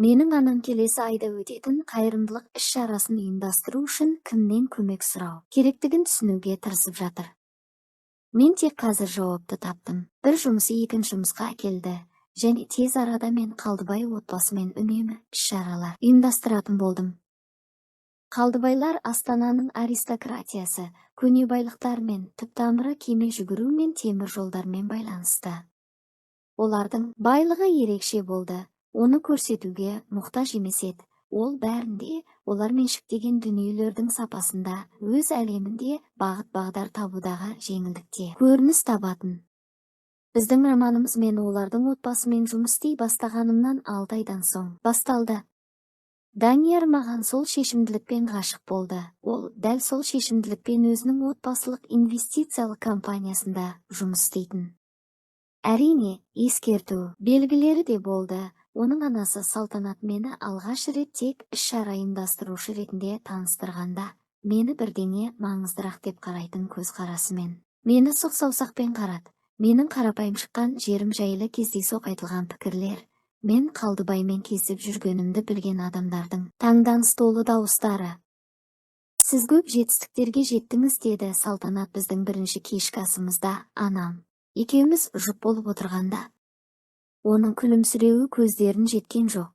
Менің анам келесі айда өтетін қайырымдылық іс-шарасын ұйымдастыру үшін кімнен көмек сұрау керектігін түсінуге тырысып жатыр. Мен тек қазір жауапты таптым. Бір жұмысы екінші жұмысқа әкелді. Және тез арада мен Қалдыбай отбасымен үнемі іс-шаралар ұйымдастыратын болдым. Қалдыбайлар Астананың аристократиясы, көне байлықтармен, түп-тамыры кеме жүгіру мен темір жолдармен байланысты. Олардың байлығы ерекше болды. Оны көрсетуге мұқтаж емес еді. Ол бәрінде, олар меншіктеген дүниелердің сапасында, өз әлемінде бағыт-бағдар табудағы жеңілдікте көрініс табатын. Біздің романымыз мен олардың отбасымен жұмыс істей бастағанымнан 6 айдан соң басталды. Данияр маған сол шешімділікпен ғашық болды. Ол дәл сол шешімділікпен өзінің отбасылық инвестициялық компаниясында жұмыс істейтін. Әрине, ескерту белгілері де болды. Оның анасы Салтанат мені алғаш рет тек іс-шара ұйымдастырушы ретінде таныстырғанда, мені бірдеңе маңыздырақ деп қарайтын көзқарасымен. Мені сұқ саусақпен қарады. Менің қарапайым шыққан жерім жайлы кездейсоқ айтылған пікірлер. Мен Қалдыбаймен кездесіп жүргенімді білген адамдардың таңданыс толы дауыстары. Сіз көп жетістіктерге жеттіңіз, деді Салтанат біздің бірінші кешкі асымызда. Анам екеуміз жұп болып отырғанда. Оның күлімсіреуі көздерін жеткен жоқ.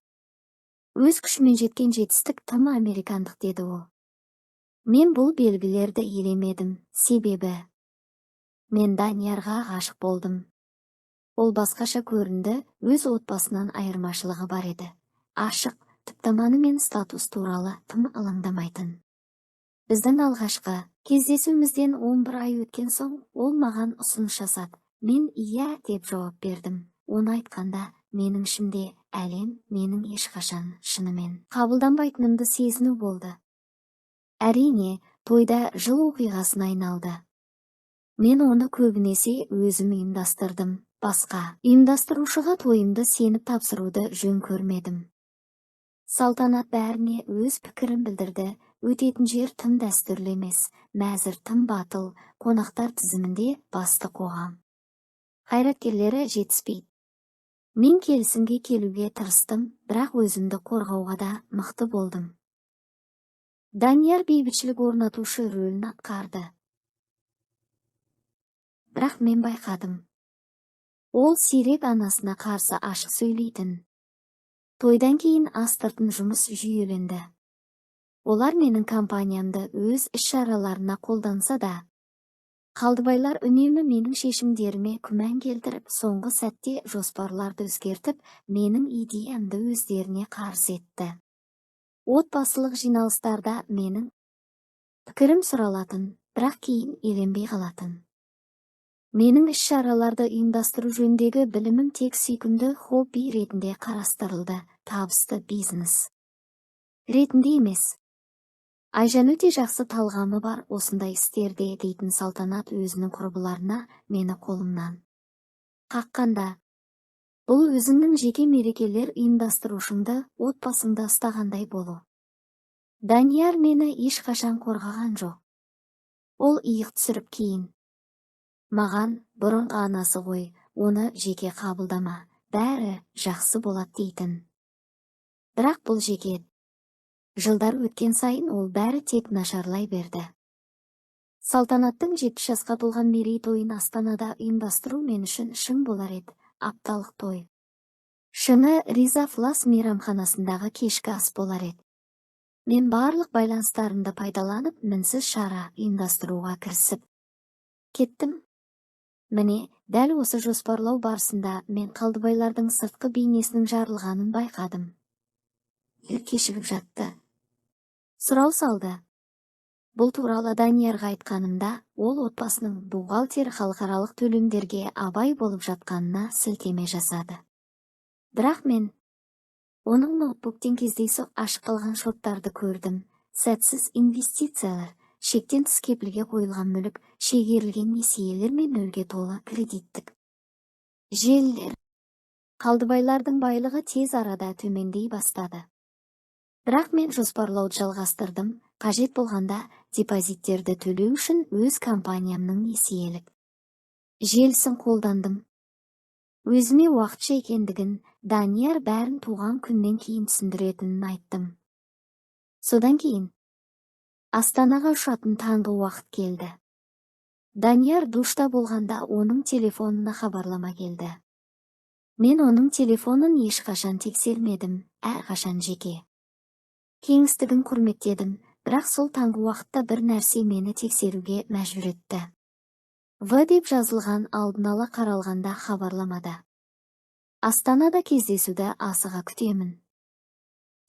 Өз күшімен жеткен жетістік тым американдық, деді ол. Мен бұл белгілерді елемедім, себебі мен Даниярға ғашық болдым. Ол басқаша көрінді, өз отбасынан айырмашылығы бар еді. Ашық, тіптаманы мен статус туралы тым алаңдамайтын. Біздің алғашқы кездесуімізден 11 ай өткен соң, ол маған ұсыныс жасады. Мен иә деп жауап бердім. Оны айтқанда, менің ішімде әлем менің ешқашан шынымен қабылданбайтынымды сезіну болды. Әрине, тойда жыл оқиғасын айналды. Мен оны көбінесе өзім ұйымдастырдым. Басқа ұйымдастырушыға тойымды сеніп тапсыруды жөн көрмедім. Салтанат бәріне өз пікірін білдірді. Өтетін жер тым дәстүрлі емес, мәзір тым батыл, қонақтар тізімінде басты қоғам қайраткерлері жетіспейді. Мен келісімге келуге тырыстым, бірақ өзімді қорғауға да мықты болдым. Данияр бейбітшілік орнатушы рөлін атқарды. Бірақ мен байқадым. Ол сирек анасына қарсы ашық сөйлейтін. Тойдан кейін астыртын жұмыс жүйеленді. Олар менің компаниямды өз іс-шараларына қолданса да, Қалдыбайлар үнемі менің шешімдеріме күмән келтіріп, соңғы сәтте жоспарларды өзгертіп, менің идеямды өздеріне қарсы етті. Отбасылық жиналыстарда менің пікірім сұралатын, бірақ кейін еленбей қалатын. Менің іс-шараларды ұйымдастыру жөніндегі білімім тек сүйкімді хобби ретінде қарастырылды, табысты бизнес ретінде емес. Айжан өте жақсы талғамы бар осындай істерде, дейтін Салтанат өзінің құрбыларына мені қолымнан қаққанда. Бұл өзіңнің жеке мерекелер ұйымдастырушыңды отбасыңда ұстағандай болу. Данияр мені ешқашан қорғаған жоқ. Ол иық түсіріп кейін. Маған бұрынғы анасы ғой, оны жеке қабылдама, бәрі жақсы болады дейтін. Бірақ бұл жеке. Жылдар өткен сайын ол бәрі тек нашарлай берді. Салтанаттың 70 жасқа толған мерейтойын Астанада ұйымдастыру мен үшін шың болар еді, апталық той. Шыңы Риза Флас мейрамханасындағы кешкі ас болар еді. Мен барлық байланыстарымды пайдаланып, мінсіз шара ұйымдастыруға кірісіп кеттім. Міне, дәл осы жоспарлау барысында мен Қалдыбайлардың сыртқы бейнесінің жарылғанын байқадым. Кешігіп жатты. Сұрау салды. Бұл туралы Даниярға айтқанымда, ол отбасының бухгалтері халықаралық төлемдерге абай болып жатқанына сілтеме жасады. Бірақ мен оның ноутбуктен кездейсоқ ашық қалған шоттарды көрдім. Сәтсіз инвестициялар, шектен тыс кепілге қойылған мүлік, шегерілген несиелер мен нөлге толы кредиттік желілер. Қалдыбайлардың байлығы тез арада төмендей бастады. Бірақ мен жоспарлауды жалғастырдым. Қажет болғанда депозиттерді төлеу үшін өз компаниямның несиелік желісін қолдандым. Өзіме уақытша екендігін, Данияр бәрін туған күннен кейін түсіндіретінін айттым. Содан кейін Астанаға ұшатын таңғы уақыт келді. Данияр душта болғанда оның телефонына хабарлама келді. Мен оның телефонын ешқашан тексермедім, әрқашан жеке. Кеңістігін құрметтедім, бірақ сол таңғы уақытта бір нәрсе мені тексеруге мәжбүр етті. В деп жазылған алдын ала қаралғанда хабарламада. Астанада кездесуді асыға күтемін.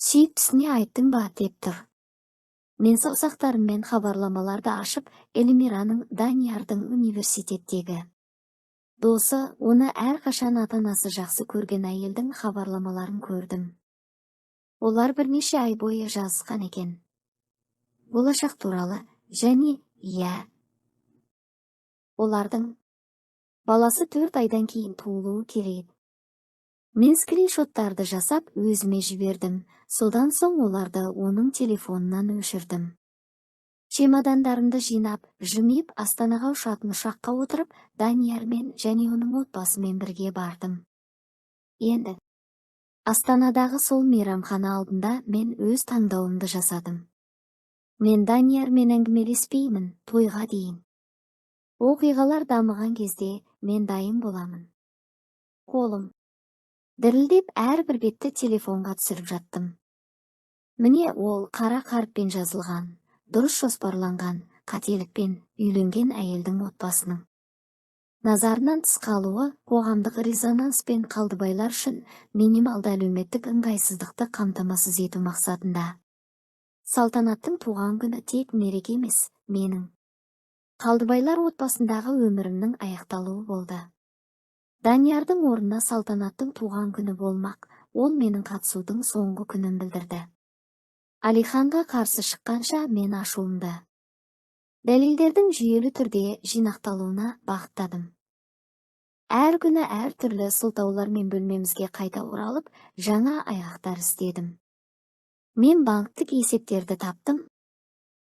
Сүйіктісіне айттың ба деп тұр. Мен саусақтарыммен хабарламаларды ашып, Эльмираның Даниярдың университеттегі досы, оны әрқашан ата-анасы жақсы көрген әйелдің хабарламаларын көрдім. Олар бірнеше ай бойы жазысқан екен. Болашақ туралы және олардың баласы 4 айдан кейін туылуы керек. Мен скриншоттарды жасап өзіме жібердім. Содан соң оларды оның телефонынан өшірдім. Чемодандарымды жинап, жымиып, Астанаға ұшатын ұшаққа отырып, Даниярмен және оның отбасымен бірге бардым. Енді Астанадағы сол мейрамхана алдында мен өз таңдауымды жасадым. Мен Даниярмен әңгімелеспеймін тойға дейін. Оқиғалар дамыған кезде мен дайын боламын. Қолым дірілдеп әрбір бетті телефонға түсіріп жаттым. Міне ол қара қаріппен жазылған, дұрыс жоспарланған, қателікпен үйленген әйелдің отбасының назарынан тыс қалуы қоғамдық резонанс пен Қалдыбайлар үшін минималды әлеуметтік ыңғайсыздықты қамтамасыз ету мақсатында. Салтанаттың туған күні тек мереке емес, менің Қалдыбайлар отбасындағы өмірімнің аяқталуы болды. Даниярдың орнына Салтанаттың туған күні болмақ, ол менің қатысудың соңғы күнін білдірді. Алиханға қарсы шыққанша мен ашуымды. Дәлелдердің жүйелі түрде жинақталуына бағыттадым. Әр күні әр түрлі сылтаулармен бөлмемізге қайта оралып, жаңа айғақтар іздедім. Мен банктік есептерді таптым.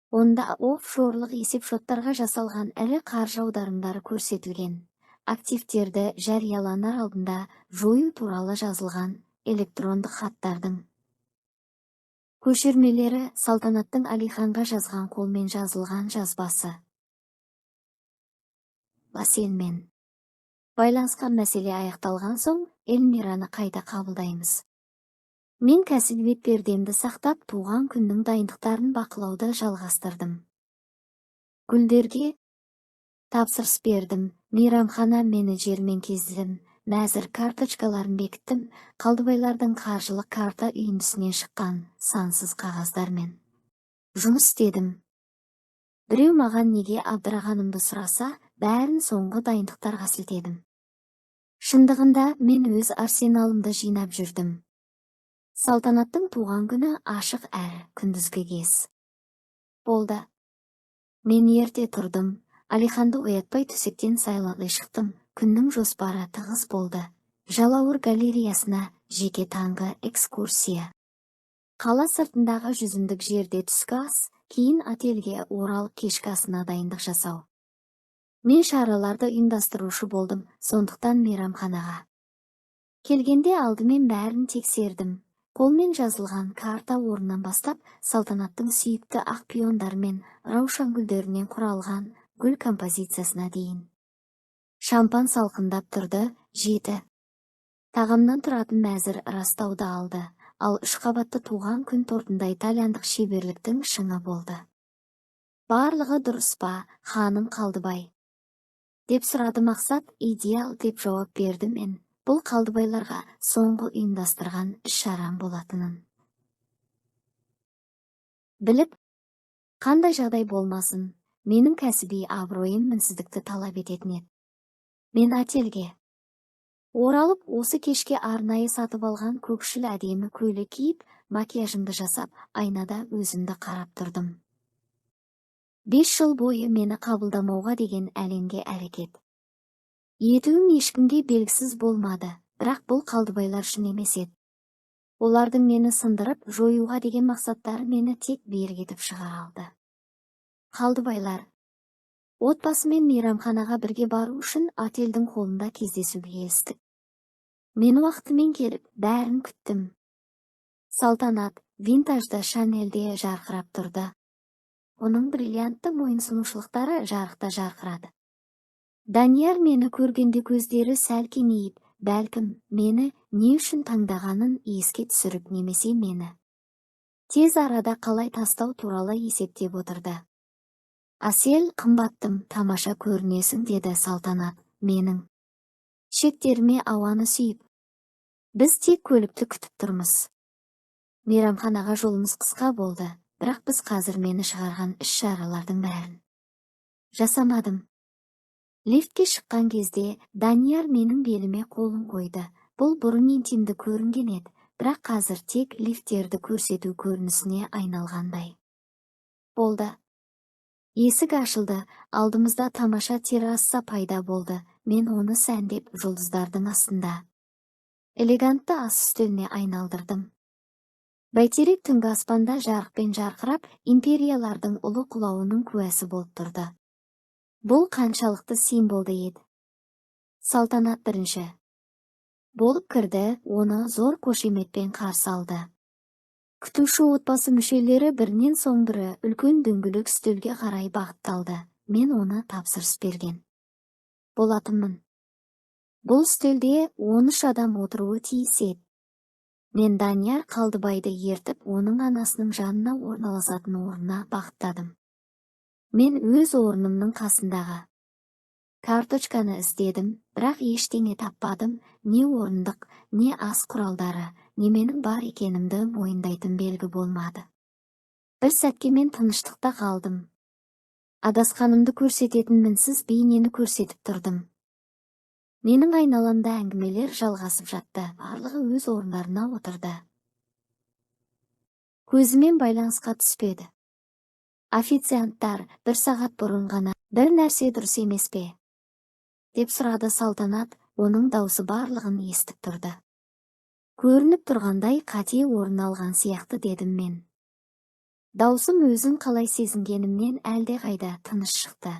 Онда офшорлық есепшоттарға жасалған ірі қаржы аударымдары көрсетілген. Активтерді жарияланар алдында жою туралы жазылған электрондық хаттардың көшірмелері, Салтанаттың Алиханға жазған қолмен жазылған жазбасы. Басенмен байланысқан мәселе аяқталған соң, Эльмираны қайта қабылдаймыз. Мен кәсіби пердемді сақтап, туған күннің дайындықтарын бақылауды жалғастырдым. Гүлдерге тапсырыс бердім, мейрамхана менеджермен кездесім, мәзір карточкаларын бекіттім, Қалдыбайлардың қаржылық карта үйіндісінен шыққан сансыз қағаздармен жұмыс істедім. Біреу маған неге абдырағанымды сұраса, бәрін соңғы дайындықтарға сілтедім. Шындығында мен өз арсеналымды жинап жүрдім. Салтанаттың туған күні ашық әрі күндізгі кез болды. Мен ерте тұрдым. Алиханды оятпай төсектен сайлағай шықтым. Күннің жоспары тығыз болды. Жалауыр галереясына жеке таңғы экскурсия. Қала сыртындағы жүзімдік жерде түскі ас, кейін отельге орал кешкі асына дайындық жасау. Мен шараларды ұйымдастырушы болдым, сондықтан мейрамханаға келгенде алдымен бәрін тексердім. Қолмен жазылған карта орнынан бастап, Салтанаттың сүйікті ақ пиондар мен раушан гүлдерінен құралған гүл композициясына дейін. Шампан салқындап тұрды, 7 тағамнан тұратын мәзір растауды алды, ал 3 қабатты туған күн тортында итальяндық шеберліктің шыңы болды. Барлығы дұрыс па, ханым Қалдыбай? Деп сұрады Мақсат. Идеал деп жауап берді мен. Бұл Қалдыбайларға соңғы ұйымдастырған іс-шарам болатынын біліп, қандай жағдай болмасын, менің кәсіби абыройым мінсіздікті талап ететін еді. Мен отельге оралып, осы кешке арнайы сатып алған көкшіл әдемі көйлек киіп, макияжымды жасап, айнада өзімді қарап тұрдым. 5 жыл бойы мені қабылдамауға деген әлемге әрекет етуім ешкімге белгісіз болмады, бірақ бұл Қалдыбайлар үшін емес еді. Олардың мені сындырып, жоюға деген мақсаттары мені тек берік етіп шығара алды. Қалдыбайлар отбасымен мейрамханаға бірге бару үшін отельдің қолында кездесуге келістік. Мен уақытымен келіп, бәрін күттім. Салтанат винтажды Шанельде жарқырап тұрды. Оның бриллиантты мойынсұнушылықтары жарықта жарқырады. Данияр мені көргенде көздері сәл кеңейіп, бәлкім, мені не үшін таңдағанын еске түсіріп немесе мені тез арада қалай тастау туралы есептеп отырды. Асел, қымбаттым, тамаша көрінесің, деді Салтанат менің шектеріме ауаны сүйіп. Біз тек көлікті күтіп тұрмыз. Мейрамханаға жолымыз қысқа болды, бірақ біз қазір мені шығарған іс-шаралардың бәрін жасамадым. Лифтке шыққан кезде Данияр менің беліме қолын қойды. Бұл бұрын интимді көрінген еді, бірақ қазір тек лифттерді көрсету көрінісіне айналғандай болды. Есік ашылды, алдымызда тамаша терраса пайда болды. Мен оны сәндеп жұлдыздардың астында элегантты ас үстеліне айналдырдым. Бәйтерек түнгі аспанда жарықпен жарқырап, империялардың ұлы құлауының куәсі болып тұрды. Бұл қаншалықты символды еді. Салтанат бірінші болып кірді, оны зор қошеметпен қарсы алды. Күтуші отбасы мүшелері бірінен соң бірі үлкен дөңгелек үстелге қарай бағытталды. Мен оны тапсырыс берген болатынмын. Бұл үстелде 13 адам отыруы тиіс еді. Мен Данияр Қалдыбайды ертіп, оның анасының жанына орналасатын орнына бағыттадым. Мен өз орнымның қасындағы карточканы іздедім, бірақ ештеңе таппадым. Не орындық, не ас құралдары, не менің бар екенімді мойындайтын белгі болмады. Бір сәтке мен тыныштықта қалдым. Адасқанымды көрсететін мінсіз бейнені көрсетіп тұрдым. Менің айналамда әңгімелер жалғасып жатты, барлығы өз орындарына отырды. Көзімен байланысқа түспеді. Официанттар, бір сағат бұрын ғана бір нәрсе дұрыс емес пе? Деп сұрады Салтанат, оның даусы барлығын естіп тұрды. Көрініп тұрғандай қате орын алған сияқты, дедім мен. Даусым өзін қалай сезінгенімнен әлде қайда тыныш шықты.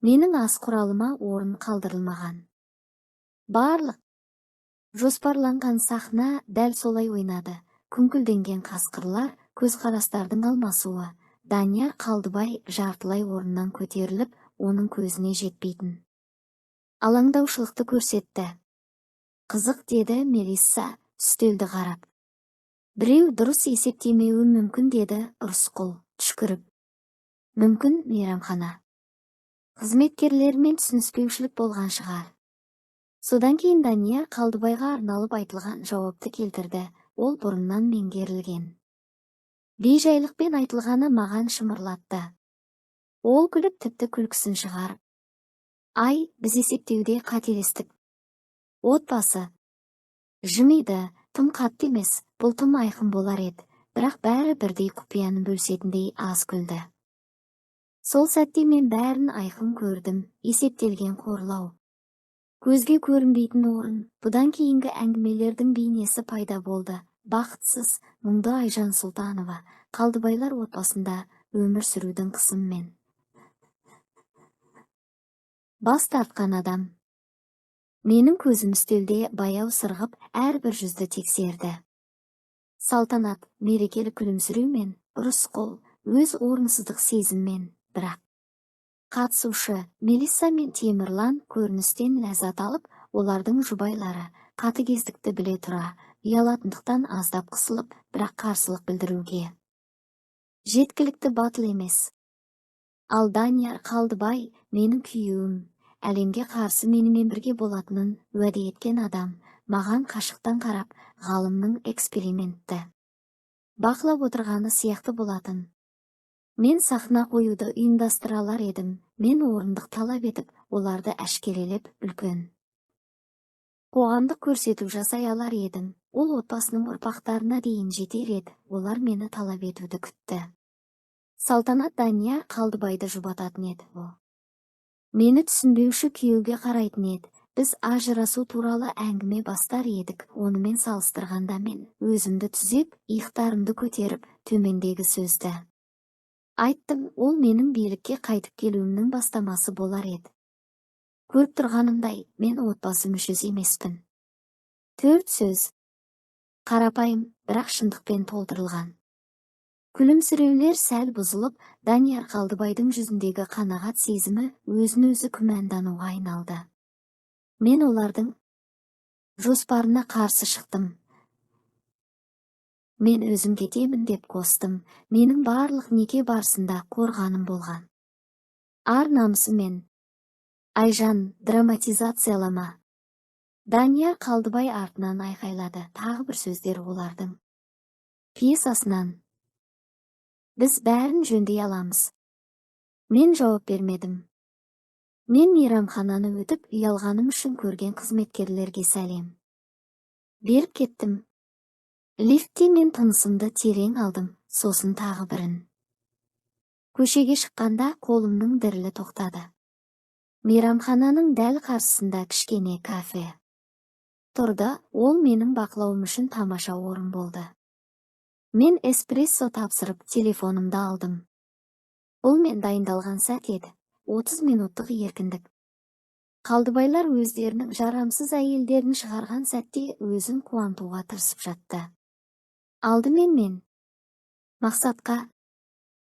Менің ас құралыма орын қалдырылмаған. Барлық жоспарланған сахна дәл солай ойнады. Күңкілденген қасқырлар, көзқарастардың алмасуы. Данияр Қалдыбай жартылай орнынан көтеріліп, оның көзіне жетпейтін алаңдаушылықты көрсетті. Қызық, деді Мелисса үстелді қарап. Біреу дұрыс есептемеуі мүмкін, деді Рысқұл түшкіріп. Мүмкін мейрамхана қызметкерлерімен түсініспеушілік болған шығар. Содан кейін Данияр Қалдыбайға арналып айтылған жауапты келтірді. Ол бұрыннан меңгерілген бейжайлықпен айтылғаны маған шымырлатты. Ол күліп, тіпті күлкісін шығарып: Ай, біз есептеуде қателестік. Отбасы жымиды, тым қатты емес, бұл тым айқын болар еді, бірақ бәрі бірдей құпияны бөлісетіндей аз күлді. Сол сәтте мен бәрін айқын көрдім. Есептелген қорлау, көзге көрінбейтін орын. Бұдан кейінгі әңгімелердің бейнесі пайда болды. Бақытсыз, мұңды Айжан Сұлтанова, Қалдыбайлар отбасында өмір сүрудің қысымымен бас тартқан адам. Менің көзім үстелде баяу сырғып, әрбір жүзді тексерді. Салтанат мерекелі күлімсіреумен, Рысқұл өз орынсыздық сезіммен, бірақ қатысушы Мелисса мен Темірлан көріністен ләззат алып, олардың жұбайлары қатыгездікті біле тұра, ұялатындықтан аздап қысылып, бірақ қарсылық білдіруге жеткілікті батыл емес. Ал Данияр Қалдыбай менің күйеуім, әлемге қарсы менімен бірге болатынын уәде еткен адам, маған қашықтан қарап, ғалымның экспериментті бақылап отырғаны сияқты болатын. Мен сахна қоюды ұйымдастыра алар едім. Мен орындық талап етіп, оларды әшкерелеп үлкен қоғамдық көрсету жасай алар едім. Ол отбасының ұрпақтарына дейін жетер еді. Олар мені талап етуді күтті. Салтанат Данияр Қалдыбайды жұбататын еді. Мені түсінбеуші күйеуге қарайтын еді. Біз ажырасу туралы әңгіме бастар едік. Онымен салыстырғанда мен өзімді түзеп, иықтарымды көтеріп, төмендегі сөзді айттым. Ол менің билікке қайтып келуімнің бастамасы болар еді. Көріп тұрғанымдай, мен отбасы мүшесі емеспін. 4 сөз. Қарапайым, бірақ шындықпен толтырылған. Күлімсіреулер сәл бұзылып, Данияр Қалдыбайдың жүзіндегі қанағат сезімі өзін-өзі күмәндануға айналды. Мен олардың жоспарына қарсы шықтым. Мен өзім кетемін деп қостым. Менің барлық неке барысында қорғаным болған. Ар намысымен. Айжан, драматизациялама. Данияр Қалдыбай артынан айқайлады. Тағы бір сөздер олардың пьесасынан. Біз бәрін жөндей аламыз. Мен жауап бермедім. Мен мейрамхананы өтіп, ұялғаным үшін көрген қызметкерлерге сәлем беріп кеттім. Лифтте мен тынысымды терең алдым, сосын тағы бірін. Көшеге шыққанда қолымның дірілі тоқтады. Мейрамхананың дәл қарсысында кішкене кафе тұрды, ол менің бақылауым үшін тамаша орын болды. Мен эспрессо тапсырып, телефонымды алдым. Бұл мен дайындалған сәт еді, 30 минуттық еркіндік. Қалдыбайлар өздерінің жарамсыз әйелдерін шығарған сәтте өзін қуантуға тырысып жатты. Алдымен мен Мақсатқа,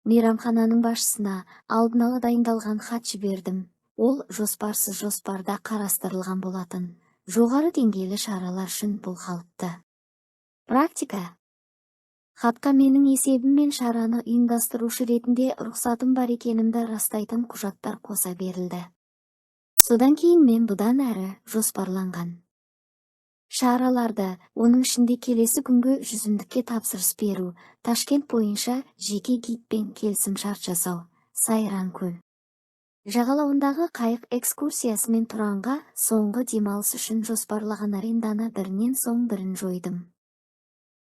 мейрамхананың басшысына алдын ала дайындалған хат жібердім. Ол жоспарда қарастырылған болатын. Жоғары деңгейлі шаралар үшін бұл қалыпты практика. Хатқа менің есебім мен шараны ұйымдастырушы ретінде рұқсатым бар екенімді растайтын құжаттар қоса берілді. Содан кейін мен бұдан әрі жоспарланған шараларды, оның ішінде келесі күнгі жүзімдікке тапсырыс беру, Ташкент бойынша жеке гидпен келісімшарт жасау, Сайран көл жағалауындағы қайық экскурсиясы мен Тұранға соңғы демалыс үшін жоспарлаған аренданы бірінен соң бірін жойдым.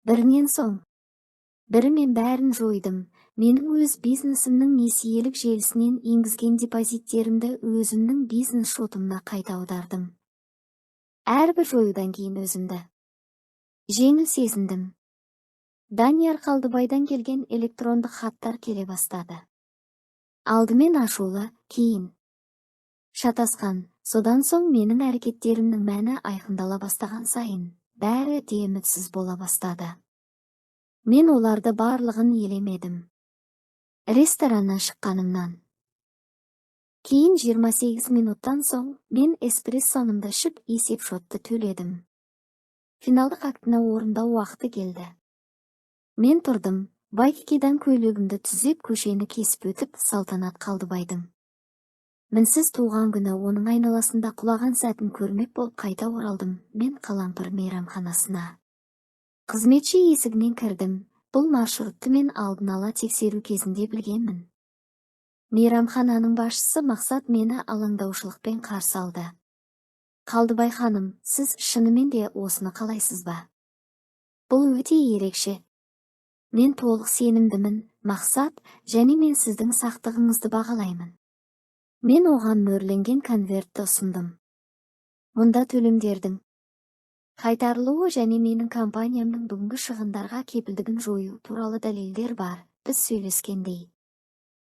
Бірі мен бәрін жойдым. Менің өз бизнесімнің несиелік желісінен енгізген депозиттерімді өзімнің бизнес шотымна қайта аудардым. Әрбір жоюдан кейін өзімді жеңіл сезіндім. Данияр Қалдыбайдан келген электрондық хаттар келе бастады. Алдымен ашулы, кейін шатасқан. Содан соң менің әрекеттерімнің мәні айқындала бастаған сайын, бәрі де үмітсіз бола бастады. Мен оларды барлығын елемедім. Рестораннан шыққанымнан кейін 28 минуттан соң мен эспрессонымды ішіп есеп шотты төледім. Финалдық актыны орындау уақыты келді. Мен тұрдым, Вайкикидан көйлегімді түзеп көшені кесіп өтіп Салтанат Қалдыбайдың мінсіз туған күні оның айналасында құлаған сәтін көрмек болып қайта оралдым. Мен Қалампыр мейрамханасына қызметші есігінен кірдім. Бұл маршрутты мен алдын ала тексеру кезінде білгенмін. Мейрамхананың басшысы Мақсат мені алаңдаушылықпен қарсы алды. Қалдыбай ханым, сіз шынымен де осыны қалайсыз ба? Бұл өте ерекше. Мен толық сенімдімін, Мақсат, және мен сіздің сақтығыңызды бағалаймын. Мен оған мөрленген конвертті ұсындым. Мұнда төлемдердің қайтарылуы және менің компаниямның бүгінгі шығындарға кепілдігін жою туралы дәлелдер бар. Біз сөйлескендей.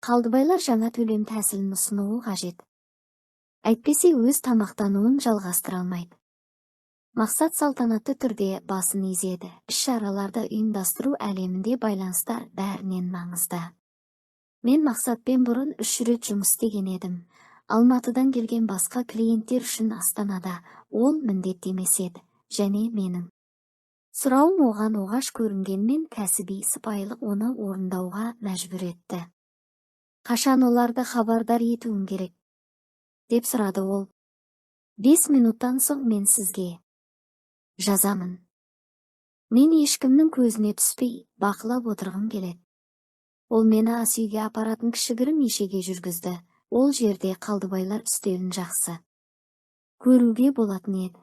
Қалдыбайлар жаңа төлем тәсілін ұсынуы қажет. Әйтпесе өз тамақтануын жалғастыра алмайды. Мақсат салтанатты түрде басын изеді. Іс-шараларды ұйымдастыру әлемінде байланыстар бәрінен маңызды. Мен Мақсатпен бұрын 3 рет жұмыс істеген едім. Алматыдан келген басқа клиенттер үшін Астанада ол міндетті емес еді, және менің сұрауым оған оғаш көрінгенмен кәсіби сыпайылық оны орындауға мәжбүр етті. Қашан оларды хабардар етуім керек? Деп сұрады ол. 5 минуттан соң мен сізге жазамын. Мен ешкімнің көзіне түспей бақылап отырғым келеді. Ол мені ас үйге апаратын кішігірім ешеге жүргізді. Ол жерде Қалдыбайлар үстелін жақсы көруге болатын еді.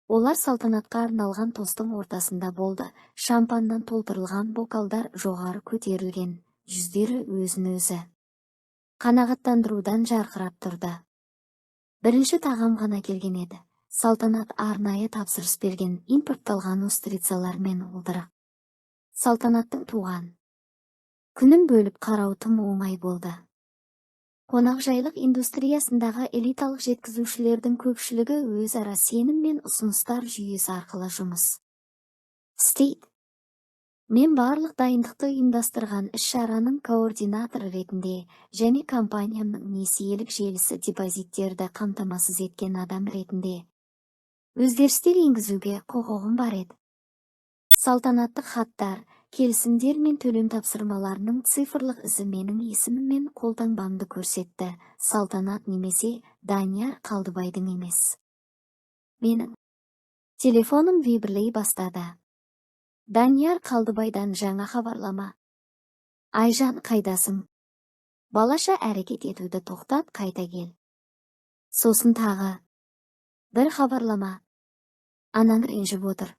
Олар салтанатқа арналған тостың ортасында болды. Шампаннан толтырылған бокалдар жоғары көтерілген, жүздері өзін-өзі қанағаттандырудан жарқырап тұрды. Бірінші тағам ғана келген еді. Салтанат арнайы тапсырыс берген импортталған устрицалар мен уылдырық. Салтанаттың туған күнін бөліп қарау тым оңай болды. Қонақжайлық индустриясындағы элиталық жеткізушілердің көпшілігі өзара сенім мен ұсыныстар жүйесі арқылы жұмыс істейді. Мен барлық дайындықты ұйымдастырған іс-шараның координаторы ретінде және компаниямның несиелік желісі депозиттерді қамтамасыз еткен адам ретінде өзгерістер енгізуге құқығым бар еді. Салтанаттық хаттар, келісімдер мен төлем тапсырмаларының цифрлық ізі менің есімім мен қолтаңбамды көрсетті. Салтанат немесе Данияр Қалдыбайдың емес. Менің телефоным вибрлей бастады. Данияр Қалдыбайдан жаңа хабарлама. Айжан, қайдасың? Балаша әрекет етуді тоқтат, қайта кел. Сосын тағы бір хабарлама. Анаң ренжіп отыр.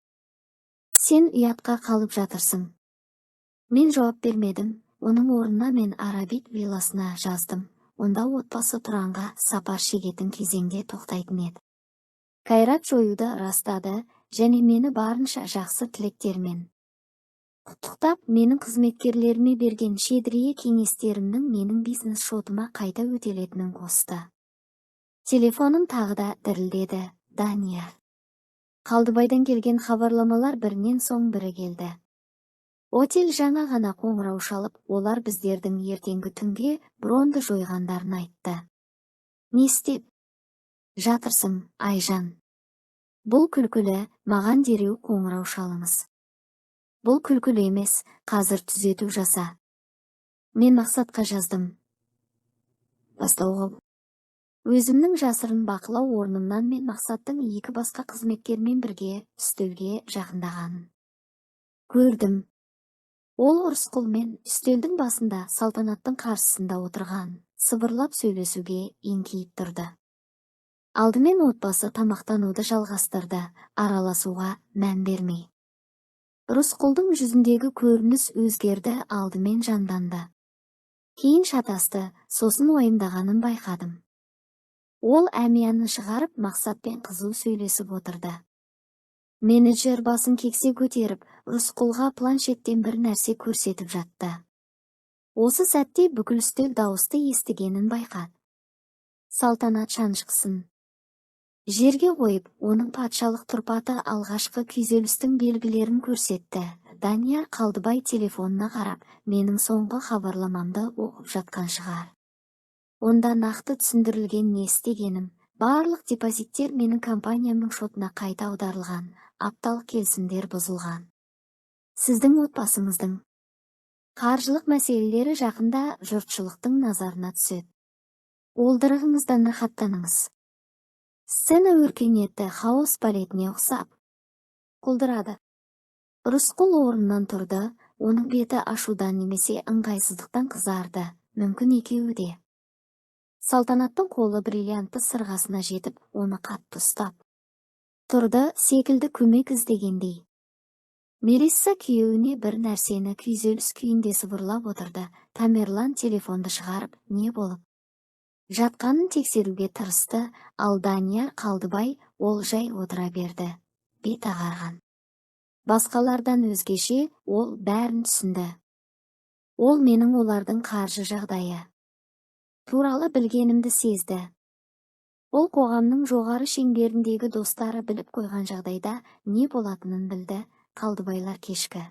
Сен ұятқа қалып жатырсың. Мен жауап бермедім. Оның орнына мен Арабит вилласына жаздым. Онда отбасы тұранға сапар шегетін кезеңде тоқтайтын еді. Қайрат жоюды растады және мені барынша жақсы тілектермен құттықтап, менің қызметкерлеріме берген шедірие кеңестерімнің менің бизнес шотыма қайта өтелетінін қосты. Телефоным тағы да дірілдеді. Данияр Қалдыбайдан келген хабарламалар бірінен соң бірі келді. Отель жаңа ғана қоңырау шалып, олар біздердің ертеңгі түнге бронды жойғандарын айтты. Не істеп жатырсың, Айжан? Бұл күлкілі, маған дереу қоңырау шалыңыз. Бұл күлкілі емес, қазір түзету жаса. Мен Мақсатқа жаздым. Бастауға. Өзімнің жасырын бақылау орнымнан мен Мақсаттың екі басқа қызметкермен бірге үстелге жақындағанын көрдім. Ол Рысқұлмен үстелдің басында Салтанаттың қарсысында отырған, сыбырлап сөйлесуге еңкейіп тұрды. Алдымен отбасы тамақтануды жалғастырды, араласуға мән бермей. Рысқұлдың жүзіндегі көрініс өзгерді, алдымен жанданды. Кейін шатасты, сосын ойымдағанын байқадым. Ол әмиянын шығарып Мақсатпен қызу сөйлесіп отырды. Менеджер басын кексе көтеріп, Рысқұлға планшеттен бір нәрсе көрсетіп жатты. Осы сәтте бүкіл үстел дауысты естігенін байқады. Салтанат шаншқысын жерге қойып, оның патшалық тұрпаты алғашқы күйзелістің белгілерін көрсетті. Данияр Қалдыбай телефонына қарап, менің соңғы хабарламамды оқып жатқан шығар. Онда нақты түсіндірілген не істегенім, барлық депозиттер менің компаниямның шотына қайта аударылған, апталық келісімдер бұзылған. Сіздің отбасыңыздың қаржылық мәселелері жақында жұртшылықтың назарына түседі. Олдырығыңыздан рахаттаныңыз. Сцена өркениетті хаос балетіне ұқсап құлдырады. Рысқұл орнынан тұрды, оның беті ашудан немесе ыңғайсыздықтан қызарды, мүмкін екеуі де. Салтанаттың қолы бриллиантты сырғасына жетіп, оны қатты ұстап тұрды, секілді көмек іздегендей. Мелисса күйеуіне бір нәрсені күйзеліс күйінде сыбырлап отырды. Тамерлан телефонды шығарып, не болып жатқанын тексеруге тырысты, ал Данияр Қалдыбай ол жай отыра берді, бет ағарған. Басқалардан өзгеше ол бәрін түсінді. Ол менің олардың қаржы жағдайы туралы білгенімді сезді. Ол қоғамның жоғары шеңберіндегі достары біліп қойған жағдайда не болатынын білді. Қалдыбайлар кешкі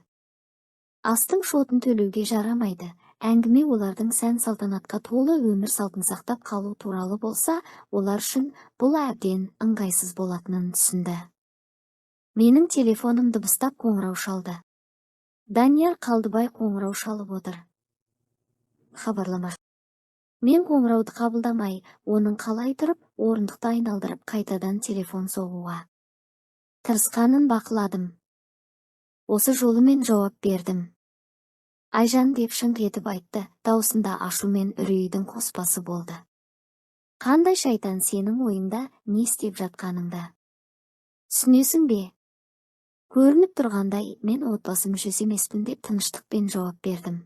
астың шотын төлеуге жарамайды. Әңгіме олардың сән салтанатқа толы өмір салтын сақтап қалу туралы болса, олар үшін бұл әбден ыңғайсыз болатынын түсінді. Менің телефоным дыбыстап қоңырау шалды. Данияр Қалдыбай қоңырау шалып отыр. Хабарлама. Мен қоңырауды қабылдамай, оның қалай тұрып, орындықты айналдырып, қайтадан телефон соғуға тырысқанын бақыладым. Осы жолы мен жауап бердім. Айжан, деп шыңқ етіп айтты, даусында ашу мен үрейдің қоспасы болды. Қандай шайтан сенің ойыңда не істеп жатқаныңда? Түсінесің бе? Көрініп тұрғандай, мен отбасы мүшесі емеспін деп тыныштықпен жауап бердім.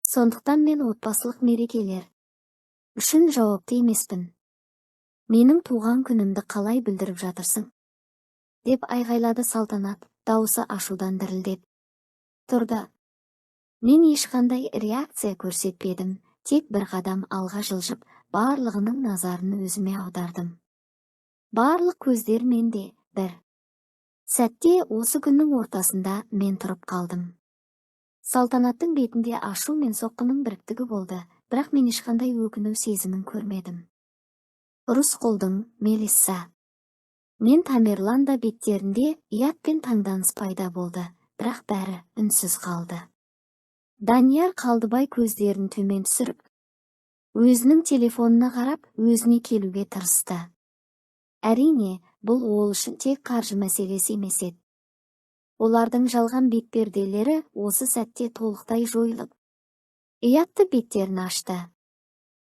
Сондықтан мен отбасылық мерекелер үшін жауапты емеспін. Менің туған күнімді қалай білдіріп жатырсың? Деп айғайлады Салтанат, дауысы ашудан дірілдеп тұрды. Мен ешқандай реакция көрсетпедім. тек бір қадам алға жылжып, барлығының назарын өзіме аудардым. Барлық көздер менде. Бір сәтте осы күннің ортасында мен тұрып қалдым. Салтанаттың бетінде ашу мен соққының біріктігі болды, бірақ мен ешқандай өкіну сезімін көрмедім. Рысқұлдың, Мелисса мен Тамерлан да беттерінде ұят пен таңданыс пайда болды, бірақ бәрі үнсіз қалды. Данияр Қалдыбай көздерін төмен түсіріп, өзінің телефонына қарап, өзіне келуге тырысты. Әрине, бұл ол үшін тек қаржы мәселесі емес еді. Олардың жалған бетперделері осы сәтте толықтай жойылып, ұятты беттерін ашты.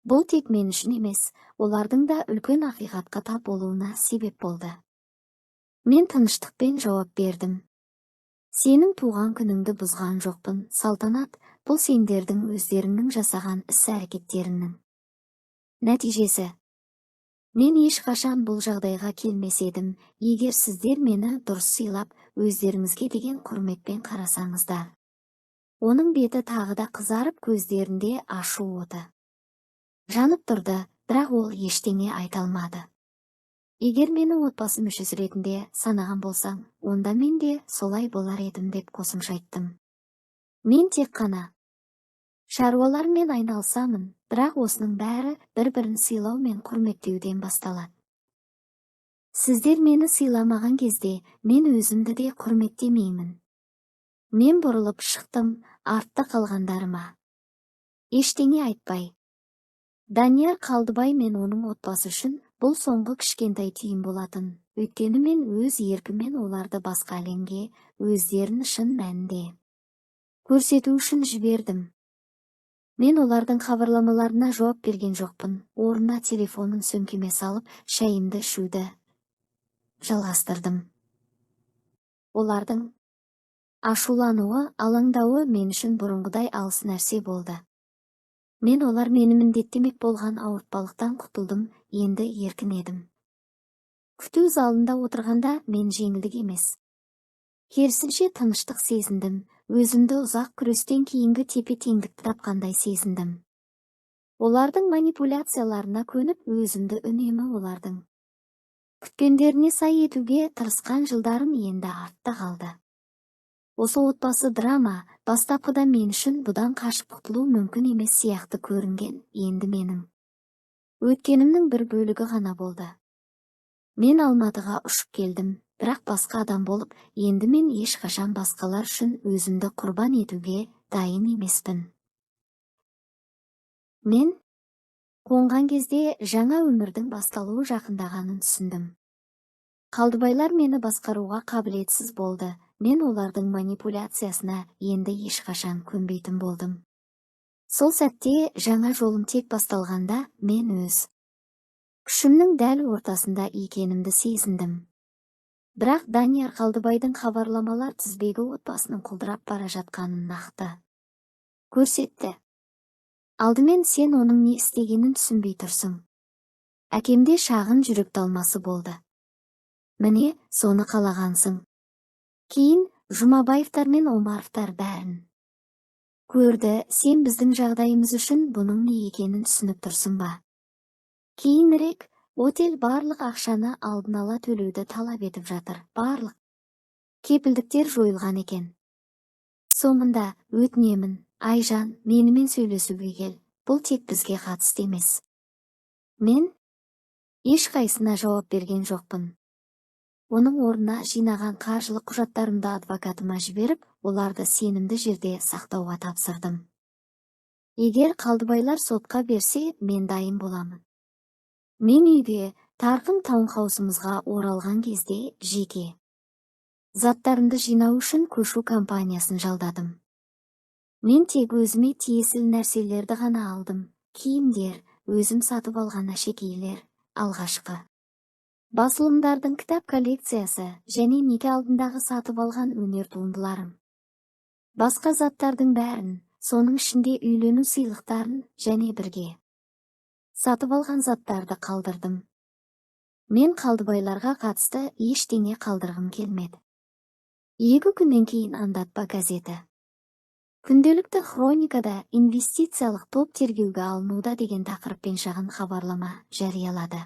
Бұл тек мен үшін емес, олардың да үлкен ақиқатқа тап болуына себеп болды. Мен тыныштықпен жауап бердім. Сенің туған күніңді бұзған жоқпын, Салтанат, бұл сендердің өздеріңнің жасаған іс-әрекеттеріңнің нәтижесі. Мен ешқашан бұл жағдайға келмес едім, егер сіздер мені дұрыс сыйлап, өздеріңізге деген құрметпен қарасаңыздар. Оның беті тағы да қызарып, көздерінде ашу оты жанып тұрды, бірақ ол ештеңе айта алмады. Егер мені отбасы мүшесі ретінде санаған болсаң, онда мен де солай болар едім деп қосымша айттым. Мен тек қана шаруалармен айналысамын, бірақ осының бәрі бір-бірін сыйлау мен құрметтеуден басталады. Сіздер мені сыйламаған кезде, мен өзімді де құрметтемеймін. Мен бұрылып шықтым, артта қалғандарыма ештеңе айтпай. Данияр Қалдыбай мен оның отбасы үшін бұл соңғы кішкентай түйін болатын. Өйткені мен өз еркіммен оларды басқа әлемге, өздерін шын мәнінде көрсету үшін жібердім. Мен олардың хабарламаларына жауап берген жоқпын. Орнына телефонын сөмкеме салып, шайымды ішуді жалғастырдым. Олардың ашулануы, алаңдауы мен үшін бұрынғыдай алыс нәрсе болды. Мен олар мені міндеттемек болған ауыртпалықтан құтылдым, енді еркін едім. Күту залында отырғанда мен жеңілдік емес, керісінше тыныштық сезіндім. Өзімді ұзақ күрестен кейінгі тепе-теңдікті тапқандай сезіндім. Олардың манипуляцияларына көніп, өзімді үнемі олардың күткендеріне сай етуге тырысқан жылдарым енді артта қалды. Осы отбасы драма бастапқыда мен үшін бұдан қашып құтылу мүмкін емес сияқты көрінген, енді менің өткенімнің бір бөлігі ғана болды. Мен Алматыға ұшып келдім, бірақ басқа адам болып, енді мен ешқашан басқалар үшін өзімді құрбан етуге дайын емеспін. Мен қонған кезде жаңа өмірдің басталуы жақындағанын түсіндім. Қалдыбайлар мені басқаруға қабілетсіз болды. Мен олардың манипуляциясына енді ешқашан көнбейтін болдым. Сол сәтте жаңа жолым тек басталғанда мен өз күшімнің дәл ортасында екенімді сезіндім. Бірақ Данияр Қалдыбайдың хабарламалар тізбегі отбасының құлдырап бара жатқанын нақты көрсетті. Алдымен сен оның не істегенін түсінбей тұрсың. Әкемде шағын жүрек талмасы болды. Міне, соны қалағансың. Кейін Жұмабаевтар мен Омаровтар бәрін көрді. Сен біздің жағдайымыз үшін бұның не екенін түсініп тұрсың ба? Кейінірек отель барлық ақшаны алдын ала төлеуді талап етіп жатыр. Барлық кепілдіктер жойылған екен. Соңында өтінемін, Айжан, менімен сөйлесуге кел. Бұл тек бізге қатысты емес. Мен ешқайсына жауап берген жоқпын. Оның орнына жинаған қаржылық құжаттарымды адвокатыма жіберіп, оларды сенімді жерде сақтауға тапсырдым. Егер Қалдыбайлар сотқа берсе, мен дайын боламын. Мен үйге Тарқын таунхаусымызға оралған кезде жеке заттарымды жинау үшін көшу компаниясын жалдадым. Мен тек өзіме тиесілі нәрселерді ғана алдым. Киімдер, өзім сатып алған әшекейлер, алғашқы басылымдардың кітап коллекциясы және неке алдындағы сатып алған өнер туындыларым. Басқа заттардың бәрін, соның ішінде үйлену сыйлықтарын және бірге сатып алған заттарды қалдырдым. Мен Қалдыбайларға қатысты ештеңе қалдырғым келмеді. 2 күннен кейін Андатпа газеті Күнделікті хроникада инвестициялық топ тергеуге алынуда деген тақырыппен шағын хабарлама жариялады.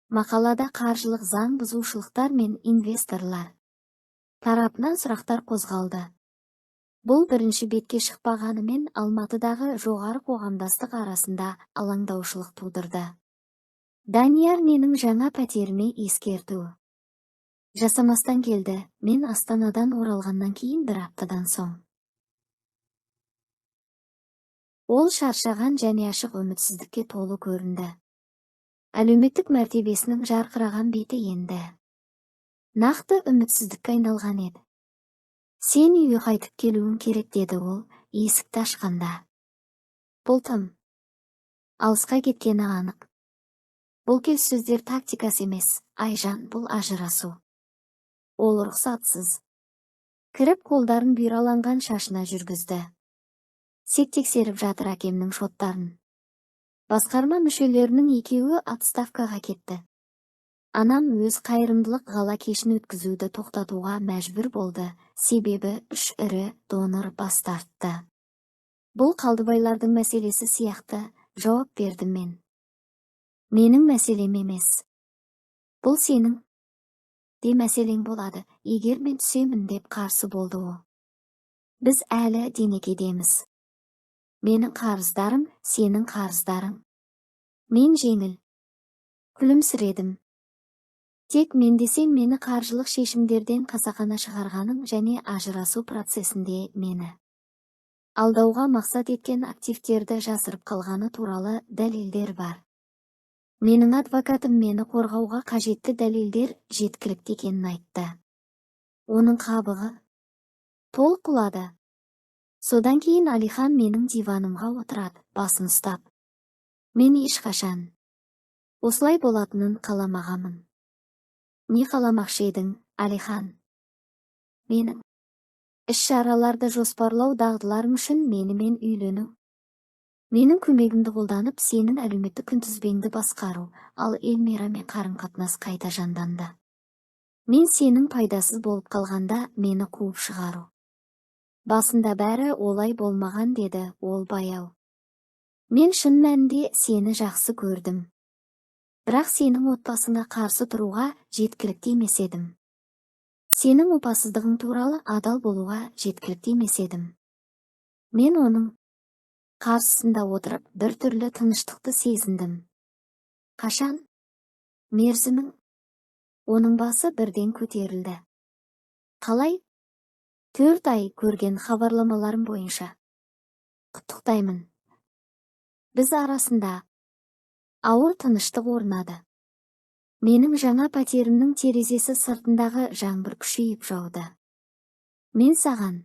Мақалада қаржылық заң бұзушылықтар мен инвесторлар тарапынан сұрақтар қозғалды. Бұл бірінші бетке шықпағанымен Алматыдағы жоғары қоғамдастық арасында алаңдаушылық тудырды. Данияр менің жаңа пәтеріме ескерту жасамастан келді. Мен Астанадан оралғаннан кейін бір аптадан соң. Ол шаршаған және ашық үмітсіздікке толы көрінді. Әлеуметтік мәртебесінің жарқыраған беті енді нақты үмітсіздікке айналған еді. Сен үйге қайтып келуің керек, деді ол есікті ашқанда. Бұл тым алысқа кеткені анық. Бұл келіссөздер тактикасы емес, Айжан, бұл ажырасу. Ол рұқсатсыз кіріп қолдарын бұйраланған шашына жүргізді. Тексеріп жатыр әкемнің шоттарын. Басқарма мүшелерінің екеуі отставкаға кетті. Анам өз қайырымдылық гала кешін өткізуді тоқтатуға мәжбүр болды, себебі 3 ірі донор бас тартты. Бұл Қалдыбайлардың мәселесі сияқты, жауап бердім мен. Менің мәселем емес. Бұл сенің де мәселең болады, егер мен түсемін, деп қарсы болды ол. Біз әлі денекедеміз. Менің қарыздарым, сенің қарыздарың. Мен жеңіл күлімсіредім. Тек мен десем, мені қаржылық шешімдерден қасақана шығарғаның және ажырасу процесінде мені алдауға мақсат еткен активтерді жасырып қалғаны туралы дәлелдер бар. Менің адвокатым мені қорғауға қажетті дәлелдер жеткілікті екенін айтты. Оның қабығы толық құлады. Содан кейін Алихан менің диванымға отырады, басын ұстап. Мен ешқашан осылай болатынын қаламағамын. Не қаламақшы едің, Алихан? Менің іс-шараларды жоспарлау дағдыларым үшін менімен үйлену. Менің көмегімді қолданып, сенің әлеуметтік күнтізбеңді басқару, ал Эльмирамен қарым-қатынас қайта жанданды. Мен сенің пайдасыз болып қалғанда мені қуып шығару. Басында бәрі олай болмаған, деді ол баяу. Мен шын мәнінде сені жақсы көрдім. Бірақ сенің отбасыңа қарсы тұруға жеткілікті емес едім. Сенің опасыздығың туралы адал болуға жеткілікті емес едім. Мен оның қарсысында отырып бір түрлі тыныштықты сезіндім. Қашан? Мерзімің? Оның басы бірден көтерілді. Қалай? 4 ай көрген хабарламаларым бойынша. Құттықтаймын. Біз арасында ауыр тыныштық орнады. Менің жаңа пәтерімнің терезесі сыртындағы жаңбыр күшейіп жауды. Мен саған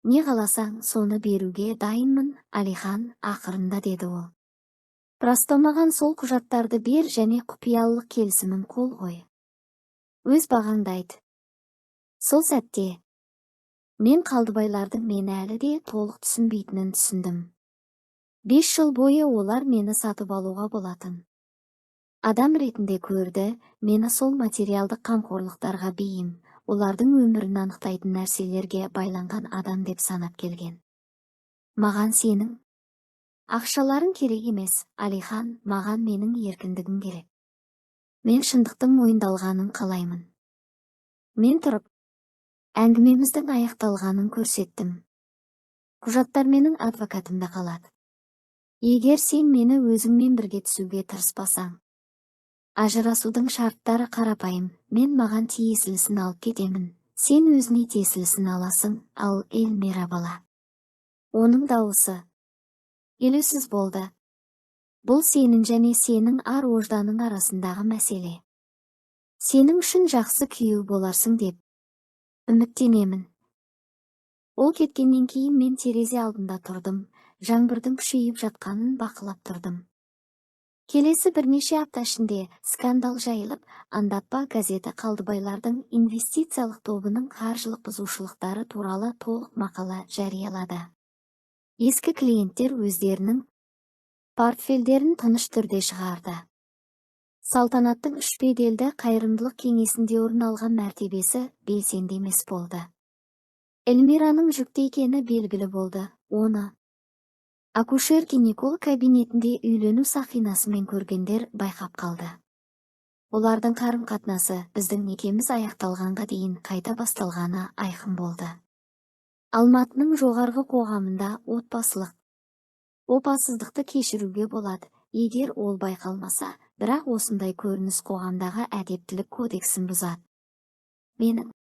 не қаласаң, соны беруге дайынмын, Алихан, ақырында, деді ол. Расталмаған сол құжаттарды бер және құпиялылық келісімін қол қой. Өз бағаңды айт. Сол сәтте мен Қалдыбайлардың мені әлі де толық түсінбейтінін түсіндім. 5 жыл бойы олар мені сатып алуға болатын адам ретінде көрді, мені сол материалдық қамқорлықтарға бейім, олардың өмірін анықтайтын нәрселерге байланған адам деп санап келген. Маған сенің ақшаларың керек емес, Алихан, маған менің еркіндігім керек. Мен шындықтың мойындалғанын қалаймын. Мен тұрып, әңгімеміздің аяқталғанын көрсеттім. Құжаттар менің адвокатымда қалады. Егер сен мені өзіңмен бірге түсуге тырыспасаң, ажырасудың шарттары қарапайым. Мен маған тиесілісін алып кетемін. Сен өзіне тиесілісін аласың, ал Эльмира бала. Оның дауысы елеусіз болды. Бұл сенің және сенің ар-ожданың арасындағы мәселе. Сенің үшін жақсы күйеу боларсың деп үміттенемін. Ол кеткеннен кейін мен терезе алдында тұрдым, жаңбырдың күшейіп жатқанын бақылап тұрдым. Келесі бірнеше апта ішінде скандал жайылып, андатпа газеті Қалдыбайлардың инвестициялық тобының қаржылық бұзушылықтары туралы толық мақала жариялады. Ескі клиенттер өздерінің портфельдерін тыныш түрде шығарды. Салтанаттың 3 беделді қайырымдылық кеңесінде орын алған мәртебесі белсенді емес болды. Эльмираның жүкті екені белгілі болды. Оны акушер-гинеколог кабинетінде үйлену сақинасымен көргендер байқап қалды. Олардың қарым-қатынасы біздің некеміз аяқталғанға дейін қайта басталғаны айқын болды. Алматының жоғарғы қоғамында отбасылық опасыздықты кешіруге болады, егер ол байқалмаса, бірақ осындай көрініс қоғамдағы әдептілік кодексін бұзады. Менің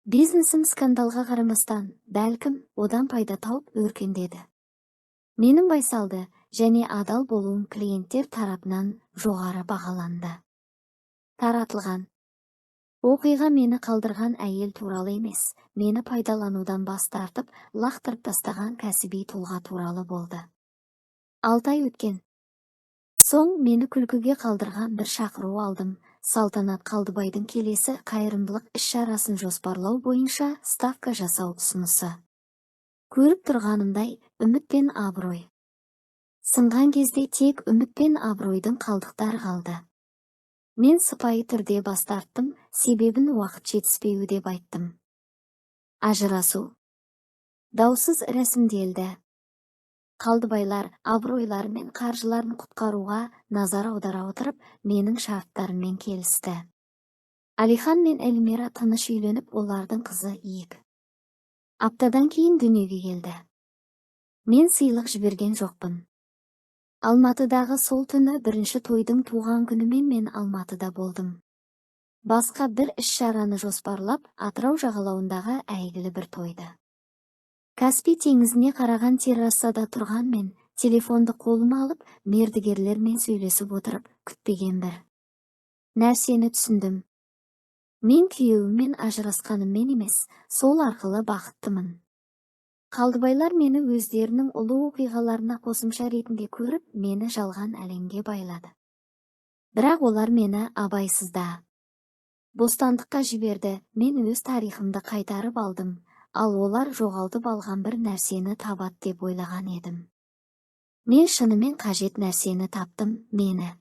бизнесім скандалға қарамастан, бәлкім, одан пайда тауып өркендеді. Менің байсалды және адал болуым клиенттер тарапынан жоғары бағаланды. Таратылған оқиға мені қалдырған әйел туралы емес, мені пайдаланудан бас тартып, лақтырып тастаған кәсіби тұлға туралы болды. 6 ай өткен соң мені күлкіге қалдырған бір шақыру алдым. Салтанат Қалдыбайдың келесі қайырымдылық іс-шарасын жоспарлау бойынша ставка жасау ұсынысы. Көріп тұрғанымдай, үміт пен абырой. Сынған кезде тек үміт пен абыройдың қалдықтары қалды. Мен сыпайы түрде бас тарттым, себебін уақыт жетіспеуі деп айттым. Ажырасу даусыз рәсімделді. Қалдыбайлар абыройлары мен қаржыларын құтқаруға назар аудара отырып, менің шарттарыммен келісті. Алихан мен Эльмира тыныш үйленіп, олардың қызы 2 аптадан кейін дүниеге келді. Мен сыйлық жіберген жоқпын. Алматыдағы сол түні бірінші тойдың туған күнімен мен Алматыда болдым. Басқа бір іс-шараны жоспарлап, Атырау жағалауындағы әйгілі бір тойды. Каспий теңізіне қараған террасада тұрған мен, телефонды қолыма алып, мердігерлермен сөйлесіп отырып, күтпеген бір нәрсені түсіндім. Мен күйеуіммен ажырасқаныммен емес, сол арқылы бақыттымын. Қалдыбайлар мені өздерінің ұлы оқиғаларына қосымша ретінде көріп, мені жалған әлемге байлады. Бірақ олар мені абайсызда бостандыққа жіберді, мен өз тарихымды қайтарып алдым, ал олар жоғалтып алған бір нәрсені табады деп ойлаған едім. Мен шынымен қажет нәрсені таптым, мені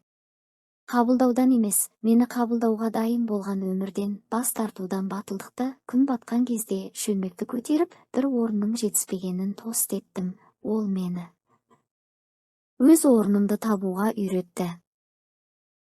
қабылдаудан емес, мені қабылдауға дайын болған өмірден бас тартудан батылдықты күн батқан кезде шөлмекті көтеріп, бір орынның жетіспегенін тост еттім, ол мені өз орнымды табуға үйретті.